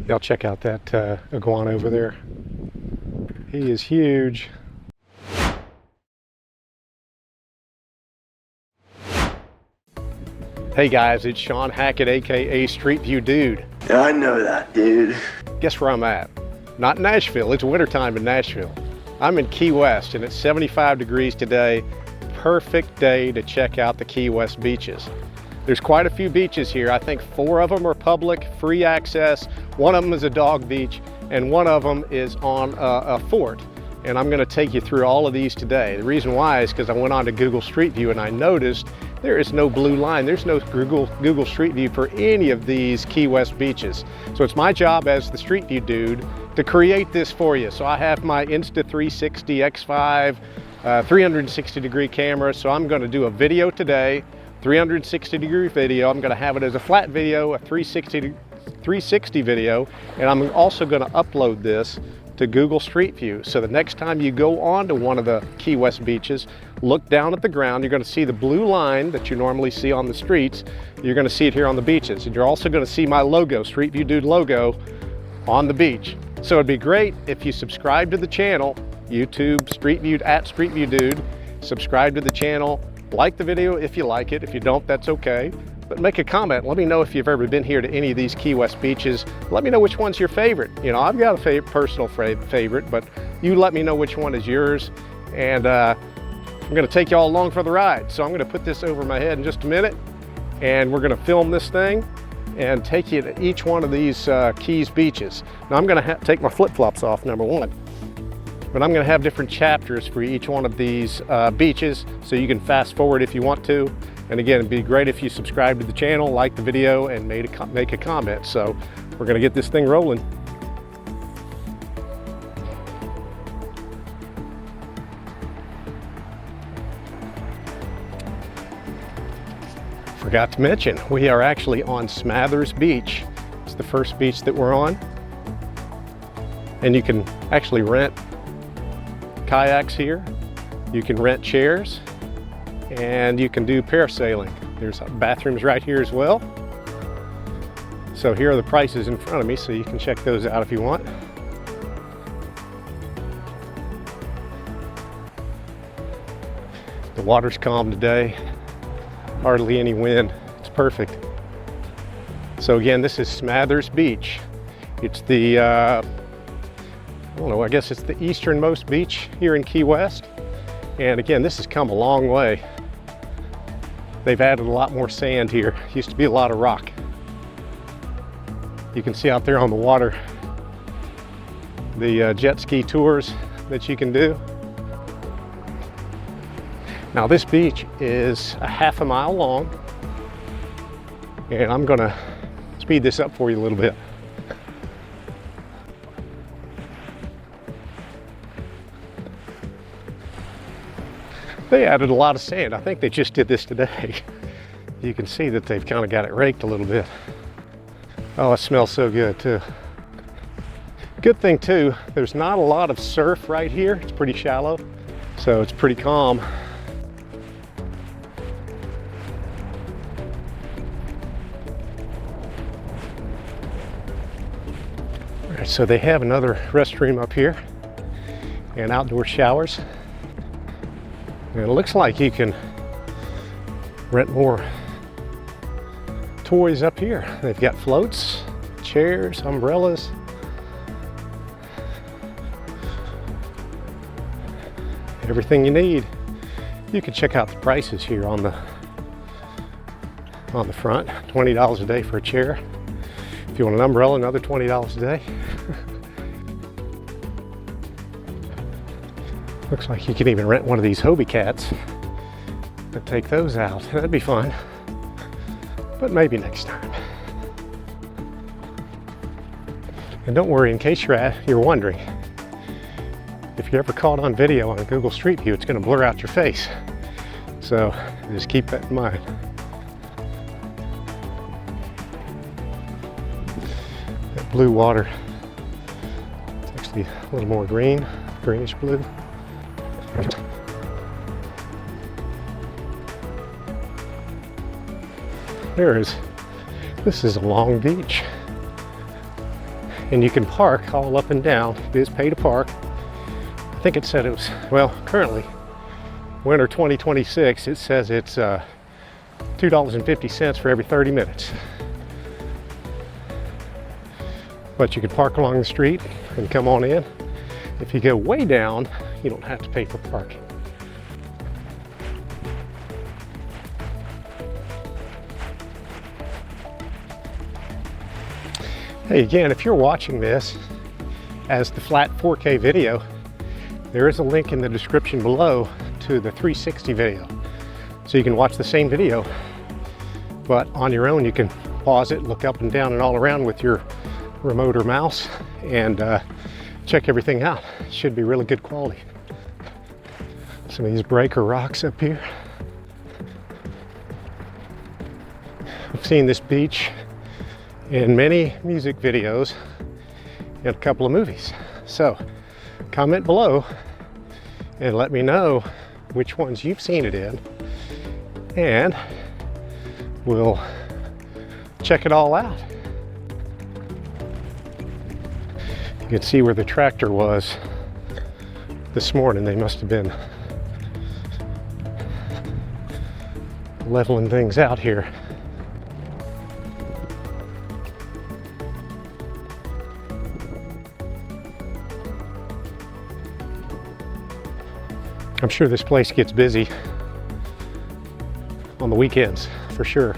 Y'all check out that iguana over there. He is huge. Hey guys, it's Shawn Hackett, aka Street View Dude. Yeah, I know that, dude. Guess where I'm at? Not Nashville, it's wintertime in Nashville. I'm in Key West and it's 75 degrees today. Perfect day to check out the Key West beaches. There's quite a few beaches here. I think 4 of them are public, free access. 1 of them is a dog beach and 1 of them is on a fort. And I'm gonna take you through all of these today. The reason why is because I went on to Google Street View and I noticed there is no blue line. There's no Google Street View for any of these Key West beaches. So it's my job as the Street View Dude to create this for you. So I have my Insta360 X5 360 degree camera. So I'm gonna do a video today, 360 degree video. I'm gonna have it as a flat video, a 360 video, and I'm also gonna upload this to Google Street View. So the next time you go on to one of the Key West beaches, look down at the ground, you're gonna see the blue line that you normally see on the streets. You're gonna see it here on the beaches. And you're also gonna see my logo, Street View Dude logo, on the beach. So it'd be great if you subscribe to the channel, YouTube, Street View, at Street View Dude. Subscribe to the channel, like the video if you like it. If you don't, that's okay. But make a comment. Let me know if you've ever been here to any of these Key West beaches. Let me know which one's your favorite. You know, I've got a personal favorite, but you let me know which one is yours. And I'm gonna take you all along for the ride. So I'm gonna put this over my head in just a minute, and we're gonna film this thing and take you to each one of these Keys beaches. Now I'm gonna take my flip-flops off, number 1. But I'm gonna have different chapters for each one of these beaches, so you can fast forward if you want to. And again, it'd be great if you subscribe to the channel, like the video, and make a comment. So we're gonna get this thing rolling. Forgot to mention, we are actually on Smathers Beach. It's the first beach that we're on. And you can actually rent kayaks here. You can rent chairs. And you can do parasailing. There's bathrooms right here as well. So here are the prices in front of me, so you can check those out if you want. The water's calm today. Hardly any wind. It's perfect. So again, this is Smathers Beach. It's the, I don't know, I guess it's the easternmost beach here in Key West. And again, this has come a long way. They've added a lot more sand here. Used to be a lot of rock. You can see out there on the water the jet ski tours that you can do. Now this beach is a half a mile long, and I'm gonna speed this up for you a little bit. They added a lot of sand. I think they just did this today. You can see that they've kind of got it raked a little bit. Oh, it smells so good too. Good thing too, there's not a lot of surf right here. It's pretty shallow, so it's pretty calm. All right, so they have another restroom up here and outdoor showers. And it looks like you can rent more toys up here. They've got floats, chairs, umbrellas. Everything you need. You can check out the prices here on the front. $20 a day for a chair. If you want an umbrella, another $20 a day. Looks like you can even rent one of these Hobie cats and take those out. That'd be fun, but maybe next time. And don't worry, in case you're wondering, if you're ever caught on video on a Google Street View, it's going to blur out your face. So just keep that in mind. That blue water, it's actually a little more green, greenish blue. This is a long beach. and you can park all up and down. It is pay to park. I think it said it was, well, currently, winter 2026, it says it's $2.50 for every 30 minutes. But you can park along the street and come on in. If you go way down, you don't have to pay for parking. Hey, again, if you're watching this as the flat 4K video, there is a link in the description below to the 360 video. So you can watch the same video, but on your own you can pause it, look up and down and all around with your remote or mouse, and check everything out. It should be really good quality. Some of these breaker rocks up here. I've seen this beach in many music videos and a couple of movies. So comment below and let me know which ones you've seen it in, and we'll check it all out. You can see where the tractor was this morning. They must have been leveling things out here. I'm sure this place gets busy on the weekends, for sure.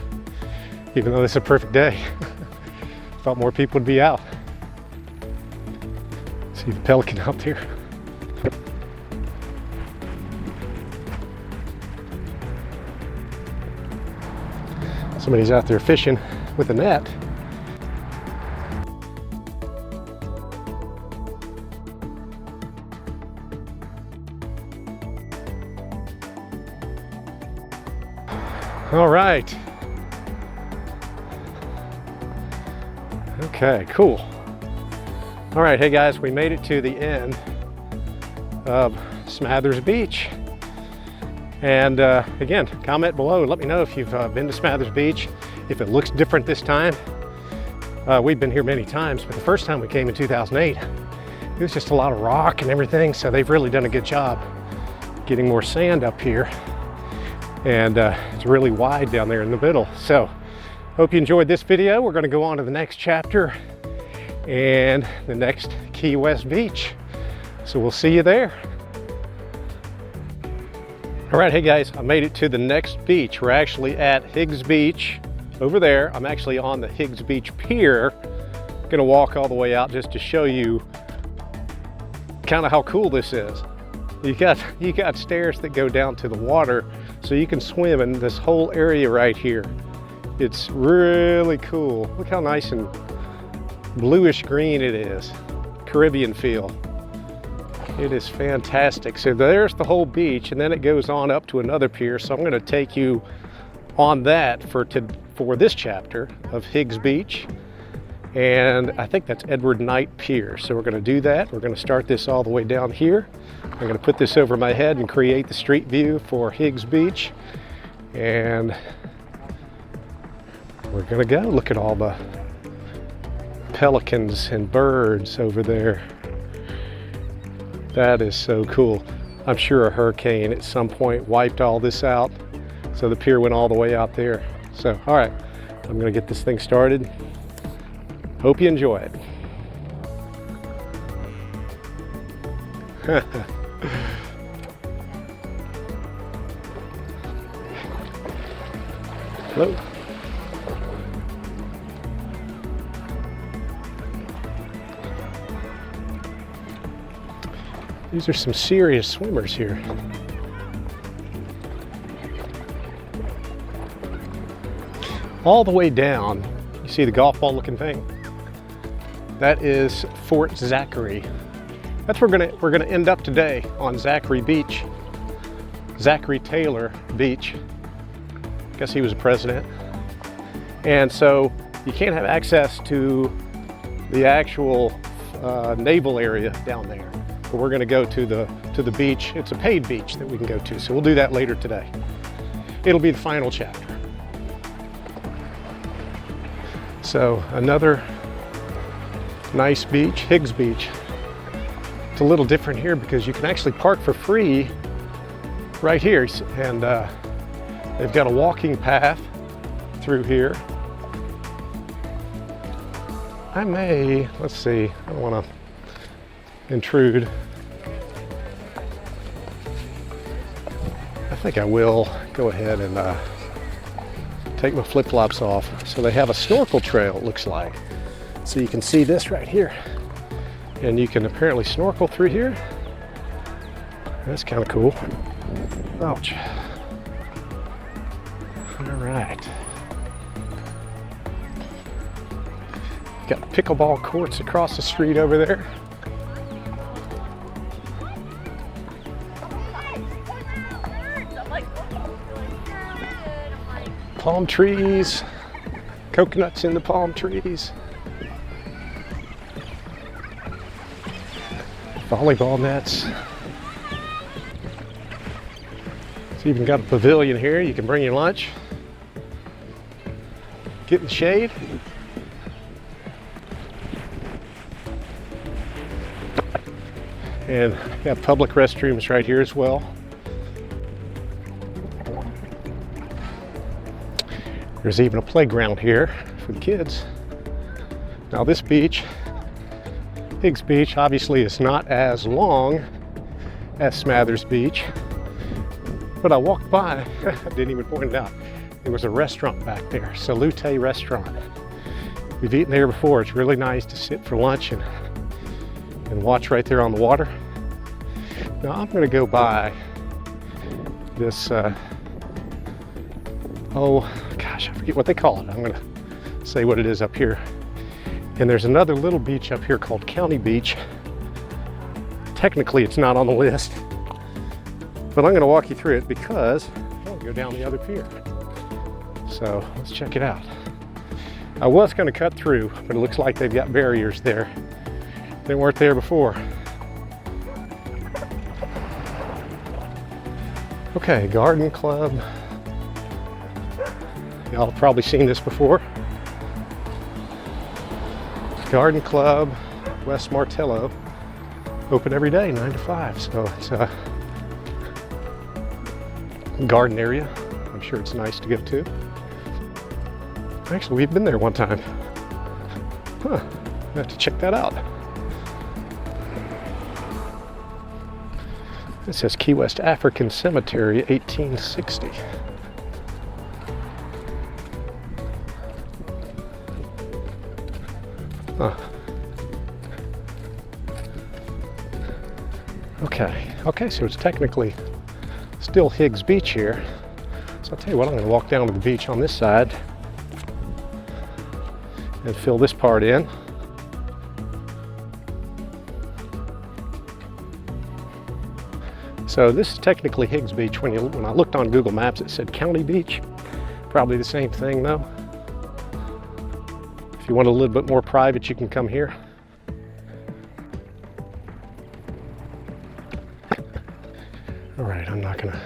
Even though this is a perfect day. Thought more people would be out. See the pelican out there. Somebody's out there fishing with a net. All right. Okay, cool. All right, hey guys, we made it to the end of Smathers Beach. And again, comment below. Let me know if you've been to Smathers Beach, if it looks different this time. We've been here many times, but the first time we came in 2008, it was just a lot of rock and everything. So they've really done a good job getting more sand up here. And it's really wide down there in the middle. So hope you enjoyed this video. We're going to go on to the next chapter and the next Key West beach. So we'll see you there. All right, hey guys, I made it to the next beach. We're actually at Higgs Beach over there. I'm actually on the Higgs Beach pier. I'm gonna walk all the way out just to show you kind of how cool this is. You got stairs that go down to the water, so you can swim in this whole area right here. It's really cool. Look how nice and bluish green it is. Caribbean feel. It is fantastic. So there's the whole beach, and then it goes on up to another pier. So I'm going to take you on that for this chapter of Higgs Beach. And I think that's Edward Knight Pier. So we're going to do that. We're going to start this all the way down here. I'm going to put this over my head and create the street view for Higgs Beach. And we're going to go. Look at all the pelicans and birds over there. That is so cool. I'm sure a hurricane at some point wiped all this out. So the pier went all the way out there. So, all right, I'm gonna get this thing started. Hope you enjoy it. Hello. These are some serious swimmers here. All the way down, you see the golf ball looking thing? That is Fort Zachary. That's where we're gonna end up today, on Zachary Beach. Zachary Taylor Beach. I guess he was a president. And so you can't have access to the actual naval area down there. But we're going to go to the beach. It's a paid beach that we can go to, so we'll do that later today. It'll be the final chapter. So another Nice beach, Higgs Beach. It's a little different here because you can actually park for free right here, and they've got a walking path through here. I may, let's see, I don't want to intrude. I think I will go ahead and take my flip-flops off. So they have a snorkel trail, it looks like. So you can see this right here. And you can apparently snorkel through here. That's kind of cool. Ouch. All right. Got pickleball courts across the street over there. Palm trees, coconuts in the palm trees. Volleyball nets. It's even got a pavilion here. You can bring your lunch. Get in the shade. And have public restrooms right here as well. There's even a playground here for the kids. Now this beach, Higgs Beach, obviously is not as long as Smathers Beach, but I walked by, I didn't even point it out, there was a restaurant back there, Salute Restaurant. We've eaten there before. It's really nice to sit for lunch and watch right there on the water. Now I'm going to go by this, oh gosh, I forget what they call it. I'm going to say what it is up here. And there's another little beach up here called County Beach. Technically it's not on the list, but I'm going to walk you through it because I want to go down the other pier. So let's check it out. I was going to cut through, but it looks like they've got barriers there. They weren't there before. Okay, garden club. Y'all have probably seen this before. Garden club, West Martello. Open every day, 9 to 5. So it's a garden area. I'm sure it's nice to go to. Actually, we've been there one time. Huh, I have to check that out. It says Key West African Cemetery, 1860. Huh. Okay, so it's technically still Higgs Beach here. So I'll tell you what, I'm going to walk down to the beach on this side and fill this part in. So this is technically Higgs Beach. When I looked on Google Maps, it said County Beach. Probably the same thing though. If you want a little bit more private, you can come here. All right, I'm not gonna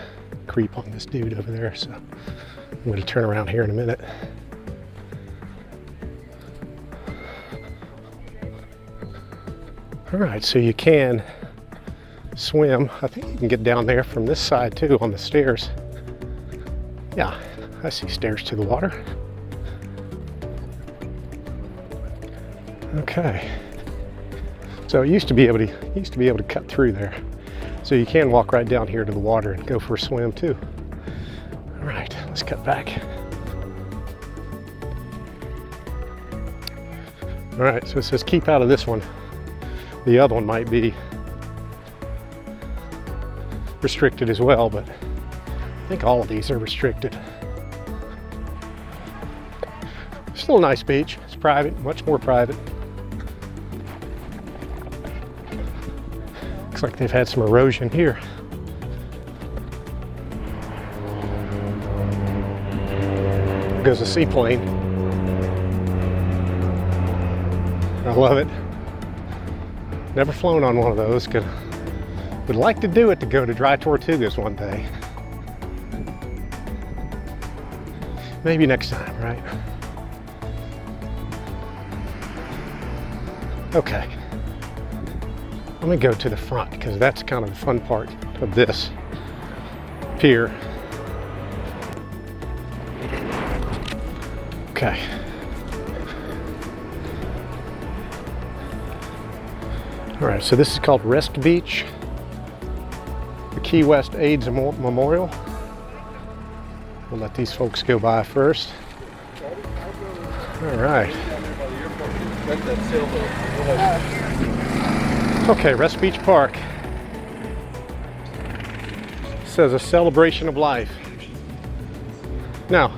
creep on this dude over there, so I'm gonna turn around here in a minute. All right, so you can swim. I think you can get down there from this side too on the stairs. Yeah, I see stairs to the water. Okay. So it used to be able to cut through there. So you can walk right down here to the water and go for a swim too. All right, let's cut back. All right, so it says keep out of this one. The other one might be restricted as well, but I think all of these are restricted. Still a nice beach. It's private, much more private. Looks like they've had some erosion here. There goes a seaplane. I love it. Never flown on one of those. Would like to do it to go to Dry Tortugas one day. Maybe next time, right? Okay, let me go to the front because that's kind of the fun part of this pier. Okay. All right, so this is called Rest Beach, the Key West AIDS Memorial. We'll let these folks go by first. All right. Okay, Rest Beach Park. It says a celebration of life. Now,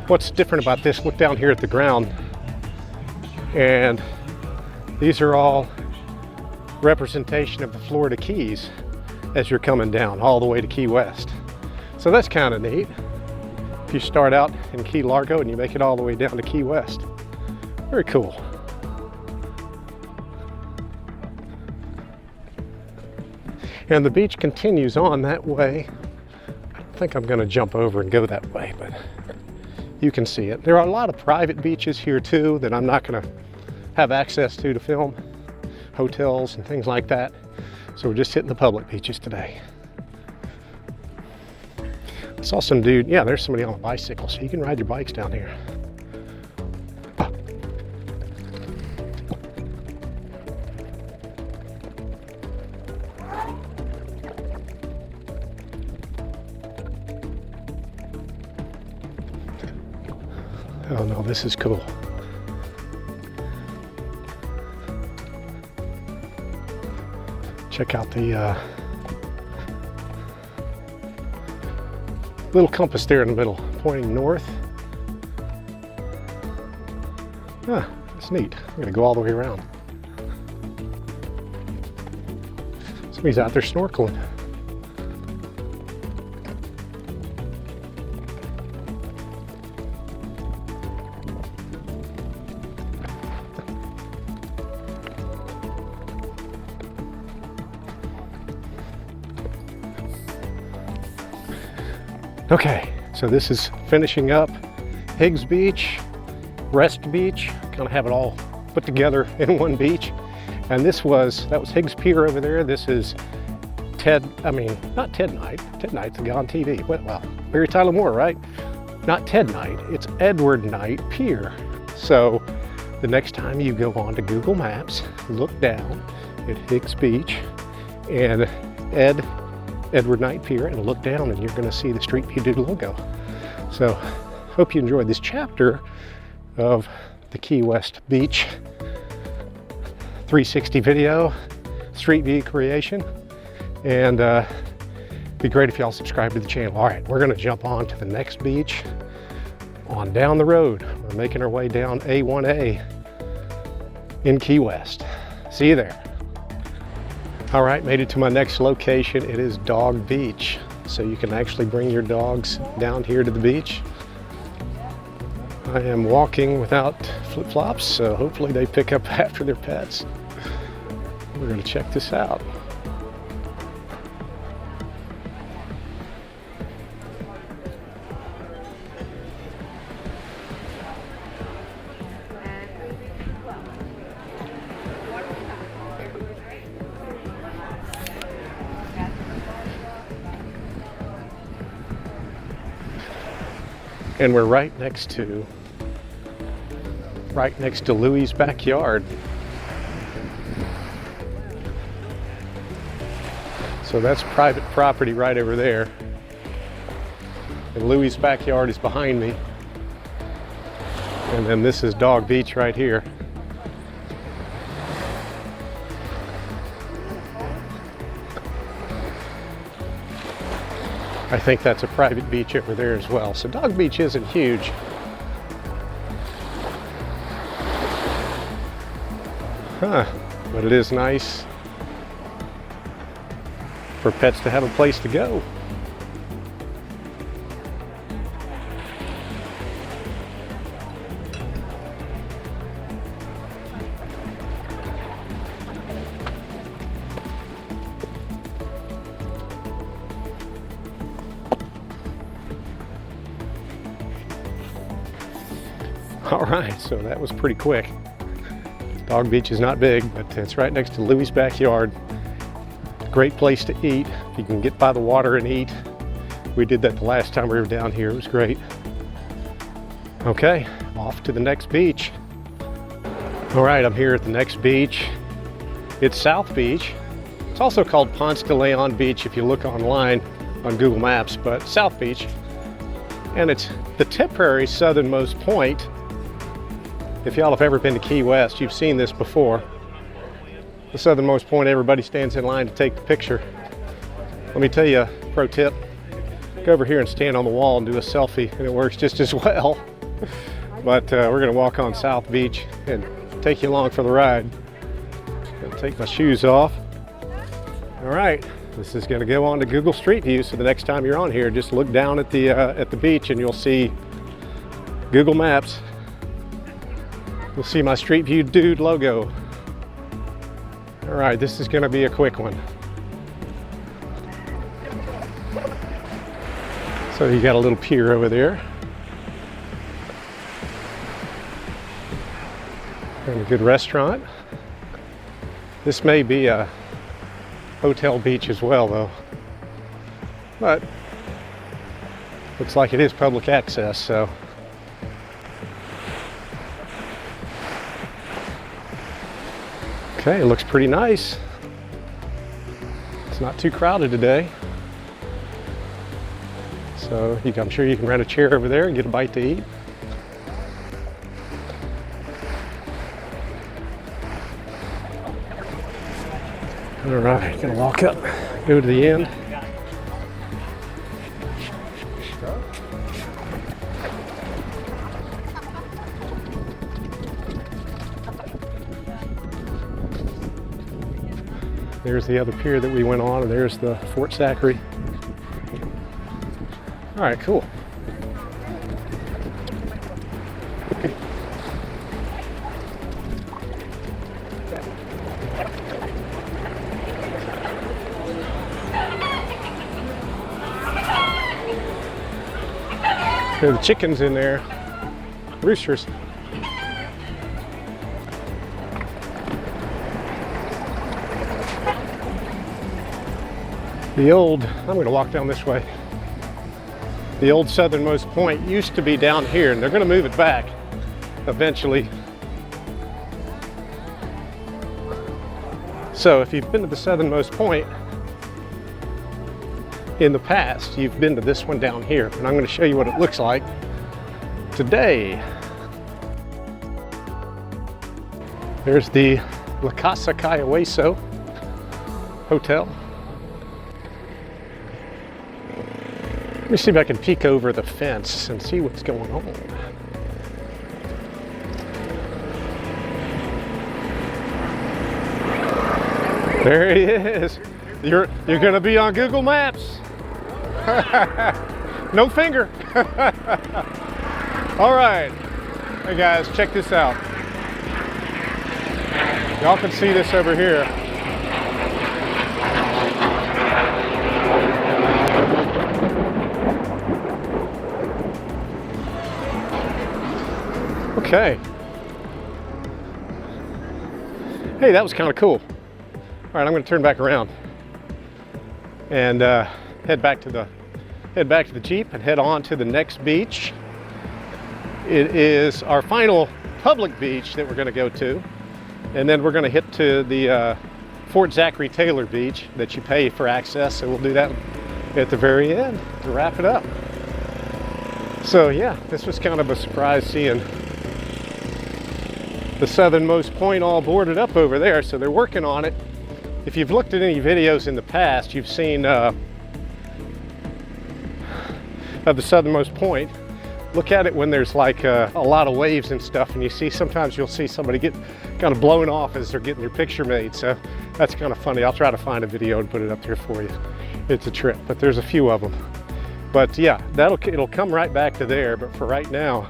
what's different about this? Look down here at the ground, and these are all representation of the Florida Keys as you're coming down all the way to Key West. So that's kind of neat. If you start out in Key Largo and you make it all the way down to Key West. Very cool. And the beach continues on that way. I think I'm going to jump over and go that way, but you can see it. There are a lot of private beaches here too that I'm not going to have access to film, hotels and things like that. So we're just hitting the public beaches today. I saw some dude, yeah, there's somebody on a bicycle, so you can ride your bikes down here. Oh no, this is cool. Check out the little compass there in the middle, pointing north. Ah, that's neat. I'm gonna go all the way around. Somebody's out there snorkeling. Okay, so this is finishing up Higgs Beach, Rest Beach. Kind of have it all put together in one beach. And that was Higgs Pier over there. This is not Ted Night. Ted Night's the guy on TV. Well, Mary Tyler Moore, right? Not Ted Night, it's Edward Night Pier. So the next time you go on to Google Maps, look down at Higgs Beach and Edward Night Pier and look down and you're going to see the Street View logo. So hope you enjoyed this chapter of the Key West Beach 360 video, Street View creation, and be great if y'all subscribe to the channel. All right, we're going to jump on to the next beach on down the road. We're making our way down A1A in Key West. See you there. All right, made it to my next location. It is Dog Beach. So you can actually bring your dogs down here to the beach. I am walking without flip-flops, so hopefully they pick up after their pets. We're gonna check this out. And we're right next to Louie's backyard. So that's private property right over there. And Louie's backyard is behind me. And then this is Dog Beach right here. I think that's a private beach over there as well. So Dog Beach isn't huge. But it is nice for pets to have a place to go. All right, so that was pretty quick. Dog Beach is not big, but it's right next to Louie's backyard. Great place to eat. If you can get by the water and eat. We did that the last time we were down here. It was great. Okay, off to the next beach. All right, I'm here at the next beach. It's South Beach. It's also called Ponce de Leon Beach if you look online on Google Maps, but South Beach. And it's the temporary southernmost point. If y'all have ever been to Key West, you've seen this before. The southernmost point, everybody stands in line to take the picture. Let me tell you a pro tip. Go over here and stand on the wall and do a selfie, and it works just as well. But we're gonna walk on South Beach and take you along for the ride. Gonna take my shoes off. All right, this is gonna go on to Google Street View, so the next time you're on here, just look down at the beach and you'll see Google Maps. You'll see my Street View Dude logo. All right, this is gonna be a quick one. So you got a little pier over there. And a good restaurant. This may be a hotel beach as well though. But looks like it is public access, so. Okay, it looks pretty nice. It's not too crowded today. So I'm sure you can rent a chair over there and get a bite to eat. All right, gonna walk up, go to the end. There's the other pier that we went on, and there's the Fort Zachary. All right, cool. There are the chickens in there, roosters. I'm going to walk down this way. The old southernmost point used to be down here, and they're going to move it back eventually. So if you've been to the southernmost point in the past, you've been to this one down here, and I'm going to show you what it looks like today. There's the La Casa Cayahueso Hotel. Let me see if I can peek over the fence and see what's going on. There he is. You're gonna be on Google Maps. No finger. All right. Hey guys, check this out. Y'all can see this over here. Okay. Hey, that was kind of cool. All right, I'm going to turn back around and head back to the Jeep and head on to the next beach. It is our final public beach that we're going to go to, and then we're going to hit to the Fort Zachary Taylor Beach that you pay for access, and we'll do that at the very end to wrap it up. So yeah, this was kind of a surprise seeing the southernmost point all boarded up over there, so they're working on it. If you've looked at any videos in the past, you've seen of the southernmost point. Look at it when there's like a lot of waves and stuff, and sometimes you'll see somebody get kind of blown off as they're getting their picture made. So that's kind of funny. I'll try to find a video and put it up there for you. It's a trip, but there's a few of them. But yeah, it'll come right back to there. But for right now,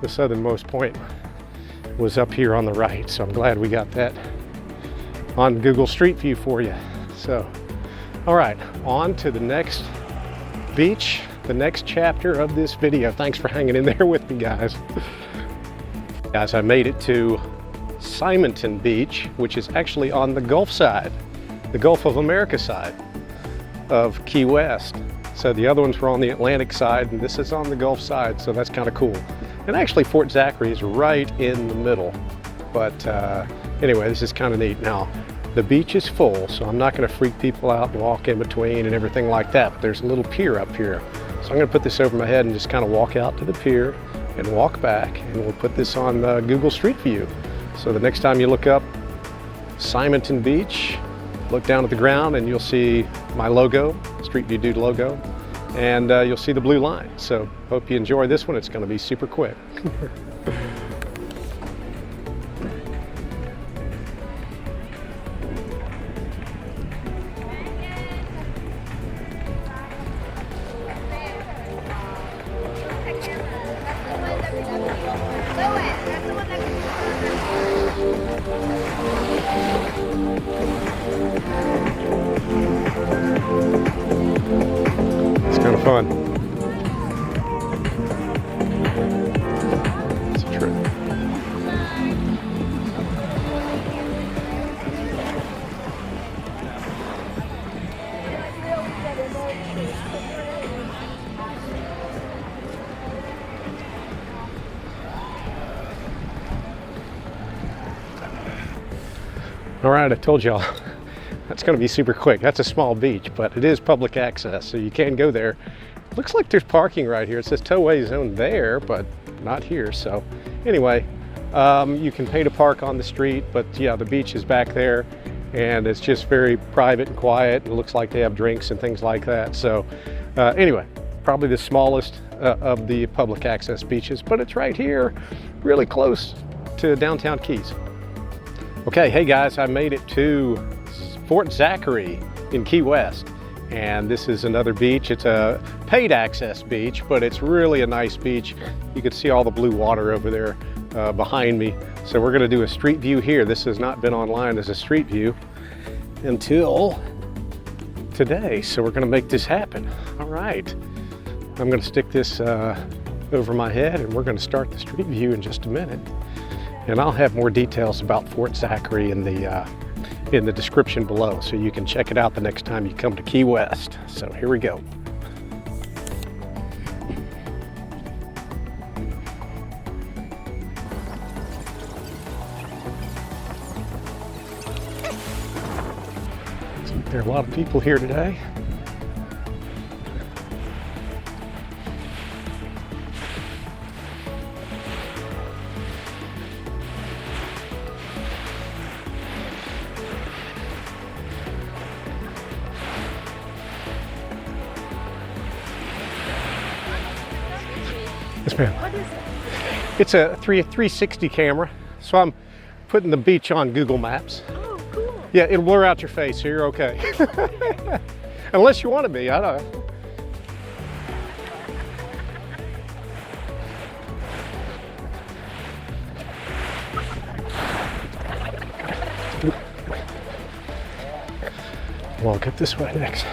the southernmost point was up here on the right. So I'm glad we got that on Google Street View for you. So, all right, on to the next beach, the next chapter of this video. Thanks for hanging in there with me, guys. Guys, I made it to Simonton Beach, which is actually on the Gulf side, the Gulf of America side of Key West. So the other ones were on the Atlantic side, and this is on the Gulf side, so that's kind of cool. And actually Fort Zachary is right in the middle. But anyway, this is kind of neat. Now, the beach is full, so I'm not going to freak people out and walk in between and everything like that. But there's a little pier up here. So I'm going to put this over my head and just kind of walk out to the pier and walk back. And we'll put this on Google Street View. So the next time you look up Simonton Beach, look down at the ground and you'll see my logo, Street View Dude logo. And you'll see the blue line. So hope you enjoy this one. It's going to be super quick. It's kind of fun. It's a trip. All right, I told y'all that's going to be super quick. That's a small beach, but it is public access, so you can go there. Looks like there's parking right here. It says towaway zone there, but not here. So anyway, you can pay to park on the street, but yeah, the beach is back there, and it's just very private and quiet. It looks like they have drinks and things like that. So anyway, probably the smallest of the public access beaches, but it's right here, really close to downtown Keys. Okay, hey guys, I made it to Fort Zachary in Key West, and this is another beach. It's a paid access beach, but it's really a nice beach. You can see all the blue water over there behind me. So we're gonna do a street view here. This has not been online as a street view until today, so we're gonna make this happen. All right, I'm gonna stick this over my head, and we're gonna start the street view in just a minute. And I'll have more details about Fort Zachary in the description below, so you can check it out the next time you come to Key West. So here we go. There are a lot of people here today. Yes, ma'am. What is it? It's a 360 camera, so I'm putting the beach on Google Maps. Oh, cool. Yeah, it'll blur out your face, so you're okay. Unless you want to be, I don't know. We'll get this way next.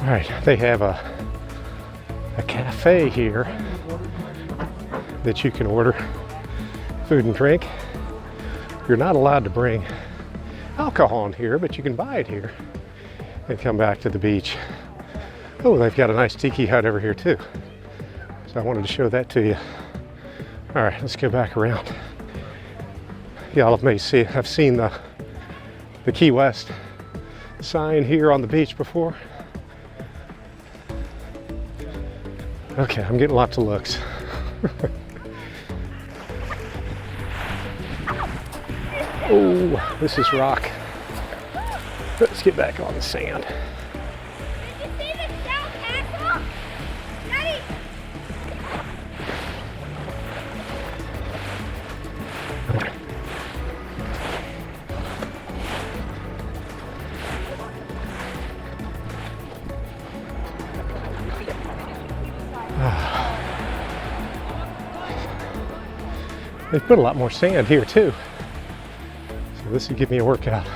All right, they have a cafe here that you can order food and drink. You're not allowed to bring alcohol in here, but you can buy it here and come back to the beach. Oh, they've got a nice tiki hut over here too. So I wanted to show that to you. All right, let's go back around. Y'all have seen the Key West sign here on the beach before. Okay, I'm getting lots of looks. Oh, this is rock. Let's get back on the sand. Did you see the South Castle? Daddy! They put a lot more sand here too. So this would give me a workout.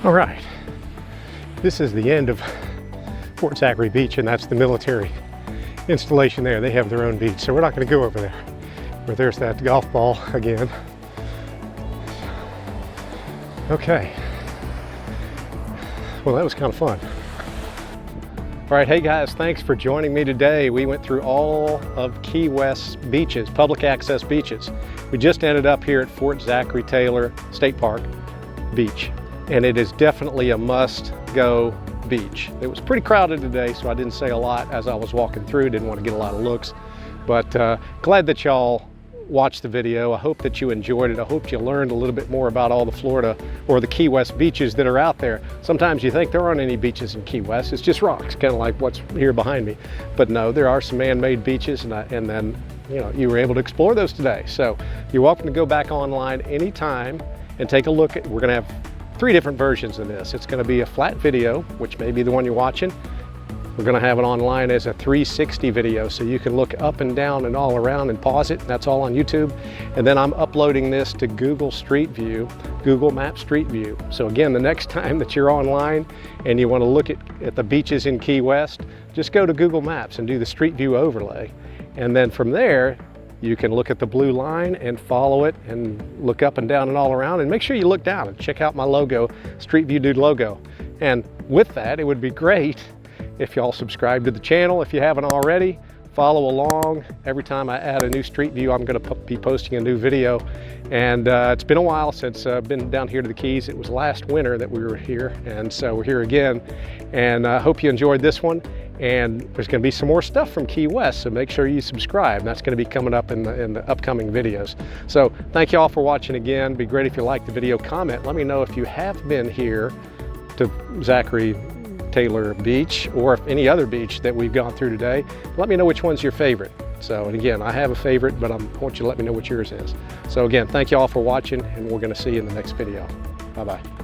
All right, this is the end of Fort Zachary Beach, and that's the military installation there. They have their own beach, so we're not going to go over there. But there's that golf ball again. Okay. Well, that was kind of fun. All right, hey guys, thanks for joining me today. We went through all of Key West's beaches, public access beaches. We just ended up here at Fort Zachary Taylor State Park Beach, and it is definitely a must-go beach. It was pretty crowded today, so I didn't say a lot as I was walking through. Didn't want to get a lot of looks, but glad that y'all watched the video. I hope that you enjoyed it. I hope you learned a little bit more about all the Florida or the Key West beaches that are out there. Sometimes you think there aren't any beaches in Key West. It's just rocks, kind of like what's here behind me. But no, there are some man-made beaches, and then you were able to explore those today. So you're welcome to go back online anytime and take a look at. We're going to have 3 different versions of this. It's going to be a flat video, which may be the one you're watching. We're going to have it online as a 360 video, so you can look up and down and all around and pause it. That's all on YouTube. And then I'm uploading this to Google Street View, Google Maps Street View. So again, the next time that you're online and you want to look at the beaches in Key West, just go to Google Maps and do the Street View overlay. And then from there, you can look at the blue line and follow it and look up and down and all around, and make sure you look down and check out my logo, Street View Dude logo. And with that, it would be great if y'all subscribe to the channel if you haven't already. Follow along. Every time I add a new Street View, I'm going to be posting a new video. And it's been a while since I've been down here to the Keys. It was last winter that we were here, and so we're here again. And I hope you enjoyed this one. And there's going to be some more stuff from Key West, so make sure you subscribe. That's going to be coming up in the upcoming videos. So thank you all for watching again. It'd be great if you liked the video. Comment. Let me know if you have been here to Zachary Taylor Beach, or if any other beach that we've gone through today. Let me know which one's your favorite. So, and again, I have a favorite, but I want you to let me know what yours is. So again, thank you all for watching, and we're going to see you in the next video. Bye-bye.